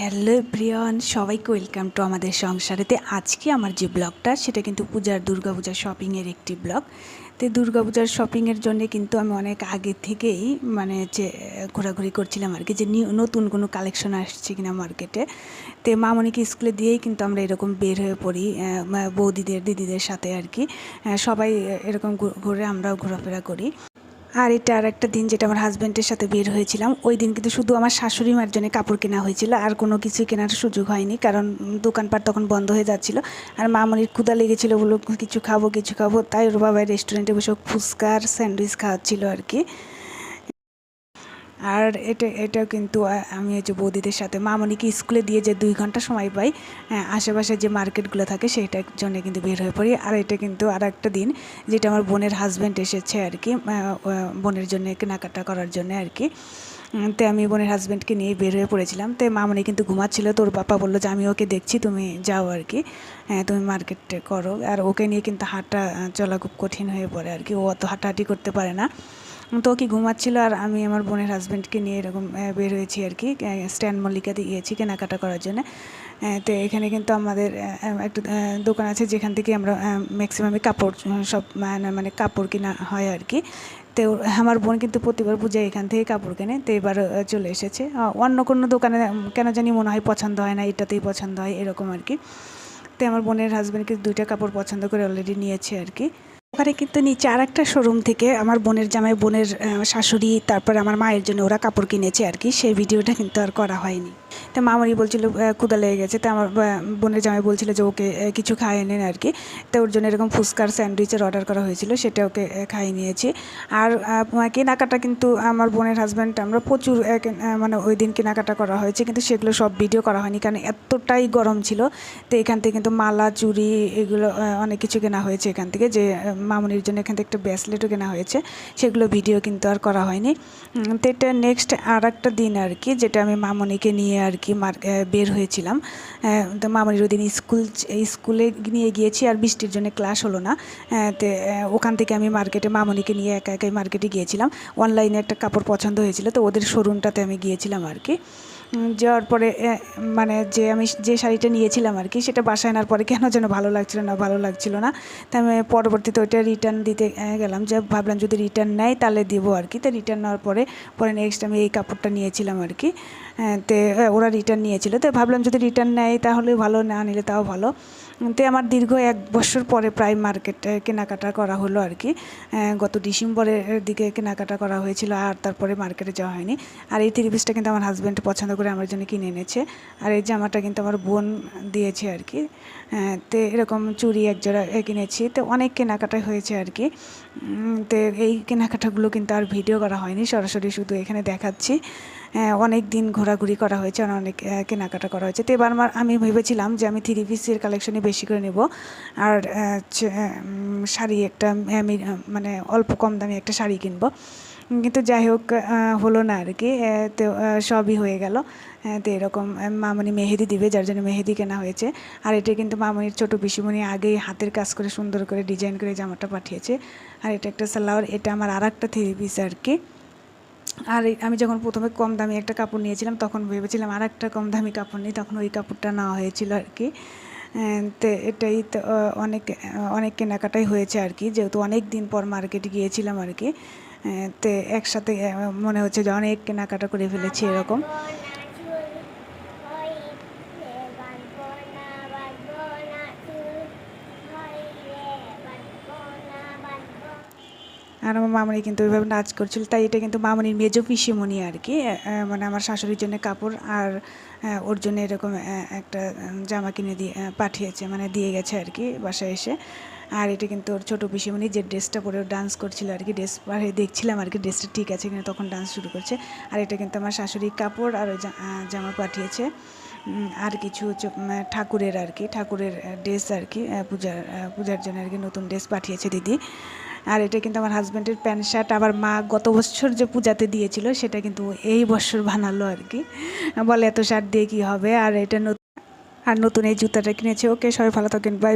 Hello everyone, সবাইকে welcome to আমাদের সংসারেতে। আজকে আমার যে ব্লগটা সেটা কিন্তু দুর্গাপূজার শপিংয়ের একটি ব্লগ। তো দুর্গাপূজার শপিংয়ের জন্য কিন্তু আমি অনেক আগে থেকেই যে ঘোরাঘুরি করছিলাম আর কি, যে নতুন কোনো কালেকশন আসছে কিনা মার্কেটে। তো মামনিকে স্কুলে দিয়েই কিন্তু আমরা এরকম বের হয়ে পড়ি বৌদিদের দিদিদের সাথে আর কি। সবাই এরকম ঘুরে আমরাও ঘোরাফেরা করি। আর এটা আর একটা দিন যেটা আমার হাজব্যান্ডের সাথে বের হয়েছিলাম, ওই দিন কিন্তু শুধু আমার শাশুড়ি মার জন্য কাপড় কেনা হয়েছিল, আর কোনো কিছুই কেনার সুযোগ হয়নি, কারণ দোকানপাট তখন বন্ধ হয়ে যাচ্ছিলো। আর মামনির ক্ষুধা লেগেছিলো, বলো কিছু খাবো, তাই ওর বাবা রেস্টুরেন্টে বসে ফুচকা আর স্যান্ডউইচ খাওয়াচ্ছিল আর কি। আর এটাও কিন্তু আমি যে বৌদিদের সাথে মামনিকে স্কুলে দিয়ে যে 2 ঘন্টা সময় পাই, আশেপাশে যে মার্কেটগুলো থাকে সেইটার জন্য কিন্তু বের হয়ে পড়ি। আর এটা কিন্তু আর একটা দিন যেটা আমার বোনের হাজব্যান্ড এসেছে আর কি, বোনের জন্য কেনাকাটা করার জন্য আর কি। তো আমি বোনের হাজব্যান্ডকে নিয়ে বের হয়ে পড়েছিলাম। তো মামনি কিন্তু ঘুমাচ্ছিল, তোর পাপা বললো যে আমি ওকে দেখছি, তুমি যাও আর কি, তুমি মার্কেটে করো। আর ওকে নিয়ে কিন্তু হাঁটা চলা খুব কঠিন হয়ে পড়ে আর কি, ও অত হাঁটাহাঁটি করতে পারে না। তো কি ঘুমাচ্ছিল, আর আমি আমার বোনের হাজব্যান্ডকে নিয়ে এরকম বের হয়েছি আর কি, স্ট্যান্ড মল্লিকাতে গিয়েছি কেনাকাটা করার জন্য। তো এখানে কিন্তু আমাদের একটা দোকান আছে যেখান থেকে আমরা ম্যাক্সিমামই কাপড় সব মানে কাপড় কেনা হয় আর কি। তো আমার বোন কিন্তু প্রতিবার পূজায় এখান থেকে কাপড় কেনে, তো এবার চলে এসেছে। অন্য কোনো দোকানে কেন জানি মনে হয় পছন্দ হয় না, এটাতেই পছন্দ হয় এরকম আর কি। তো আমার বোনের হাজব্যান্ডকে 2টা কাপড় পছন্দ করে অলরেডি নিয়েছে আর কি। ওখানে কিন্তু নিচে আর একটা শোরুম থেকে আমার বোনের জামাই, বোনের শাশুড়ি, তারপরে আমার মায়ের জন্য ওরা কাপড় কিনেছে আর কি, সেই ভিডিওটা কিন্তু আর করা হয়নি। তো মামারি বলছিল ক্ষুধা লেগে গেছে, তো আমার বোনের জামাই বলছিল যে ওকে কিছু খাইয়ে নেন আর কি। তো ওর জন্য এরকম ফুচকার স্যান্ডউইচের অর্ডার করা হয়েছিল, সেটা ওকে খাইয়ে নিয়েছি। আর কেনাকাটা কিন্তু আমার বোনের হাজব্যান্ড আমরা প্রচুর ওই দিন কেনাকাটা করা হয়েছে, কিন্তু সেগুলো সব ভিডিও করা হয়নি, কারণ এতটাই গরম ছিল। তো এখান থেকে কিন্তু মালা, চুড়ি, এগুলো অনেক কিছু কেনা হয়েছে এখান থেকে, যে মামনির জন্য এখান থেকে একটা ব্রেসলেটও কেনা হয়েছে, সেগুলো ভিডিও কিন্তু আর করা হয়নি। তো এটা নেক্সট আর একটা দিন আর কি, যেটা আমি মামনিকে নিয়ে আর কি বের হয়েছিলাম। তো মামনির ওই দিন স্কুলে নিয়ে গিয়েছি, আর বৃষ্টির জন্য ক্লাস হলো না। তো ওখান থেকে আমি মামনিকে নিয়ে একা একাই মার্কেটে গিয়েছিলাম। অনলাইনে একটা কাপড় পছন্দ হয়েছিল, তো ওদের শোরুমটাতে আমি গিয়েছিলাম আর কি। যাওয়ার পরে আমি যে শাড়িটা নিয়েছিলাম আর কি, সেটা বাসায় আনার পরে কেন যেন ভালো লাগছিল না। তাই আমি পরবর্তীতে ওইটা রিটার্ন দিতে গেলাম, যে ভাবলাম যদি রিটার্ন নেয় তাহলে দিব আর কি। তো রিটার্ন নেওয়ার পরে নেক্সট আমি এই কাপড়টা নিয়েছিলাম আর কি। তো ওরা রিটার্ন নিয়েছিল, তো ভাবলাম যদি রিটার্ন নেয় তাহলে ভালো, না নিলে তাও ভালো। তো আমার দীর্ঘ 1 বছর পরে প্রায় মার্কেটে কেনাকাটা করা হলো আর কি। গত ডিসেম্বরের দিকে কেনাকাটা করা হয়েছিল, আর তারপরে মার্কেটে যাওয়া হয়নি। আর এই 3 পিসটা কিন্তু আমার হাজব্যান্ড পছন্দ করে আমার জন্য কিনে এনেছে। আর এই জামাটা কিন্তু আমার বোন দিয়েছে আর কি। তো এরকম চুড়ি 1 জোড়া কিনেছি। তো অনেক কেনাকাটা হয়েছে আর কি। তো এই কেনাকাটাগুলো কিন্তু আর ভিডিও করা হয়নি, সরাসরি শুধু এখানে দেখাচ্ছি। অনেক দিন ঘোরাঘুরি করা হয়েছে, অনেক কেনাকাটা করা হয়েছে। তো এবার আমি ভেবেছিলাম যে আমি 3 পিসের কালেকশনই বেশি করে নেব, আর শাড়ি একটা অল্প কম দামি একটা শাড়ি কিনবো। কিন্তু যাই হোক, হলো না আর কি। তো সবই হয়ে গেল। তো এরকম মামনি মেহেদি দিবে, যার জন্য মেহেদি কেনা হয়েছে। আর এটা কিন্তু মামনির ছোটো পিসিমণি আগেই হাতের কাজ করে সুন্দর করে ডিজাইন করে জামাটা পাঠিয়েছে। আর এটা একটা সালোয়ার, এটা আমার আর একটা 3 পিস আর কি। আর আমি যখন প্রথমে কম দামি একটা কাপড় নিয়েছিলাম, তখন ভেবেছিলাম আর একটা কম দামি কাপড় নিই, তখন ওই কাপড়টা নেওয়া হয়েছিল আর কি। তো এটাই তো অনেক কেনাকাটাই হয়েছে আর কি, যেহেতু অনেক দিন পর মার্কেটে গিয়েছিলাম আর কি। তো একসাথে মনে হচ্ছে যে অনেক কেনাকাটা করে ফেলেছি এরকম। আর আমার মামনি কিন্তু ওইভাবে নাচ করছিল, তাই এটা কিন্তু মামনির মেজো পিসিমণি আর কি, আমার শাশুড়ির জন্য কাপড়, আর ওর জন্য এরকম একটা জামা কিনে দিয়ে পাঠিয়েছে, দিয়ে গেছে আর কি বাসায় এসে। আর এটা কিন্তু ওর ছোটো পিসিমণি, যে ড্রেসটা পরে ডান্স করছিল আর কি, ড্রেস পরে দেখছিলাম আর কি ড্রেসটা ঠিক আছে কিনা, তখন ডান্স শুরু করছে। আর এটা কিন্তু আমার শাশুড়ির কাপড়, আর ওই জামা পাঠিয়েছে। আর কিছু ঠাকুরের আর কি, ঠাকুরের ড্রেস আর কি, পূজার জন্য আর কি নতুন ড্রেস পাঠিয়েছে দিদি। আর এটা কিন্তু আমার হাজব্যান্ডের প্যান্ট শার্ট, আবার মা গত বছর যে পূজাতে দিয়েছিল সেটা কিন্তু এই বছর বানালো আর কি, বলে এত শার্ট দিয়ে কী হবে। আর এটা নতুন এই জুতাটা কিনেছে। ওকে, সবাই ভালো থাকেন, বাই।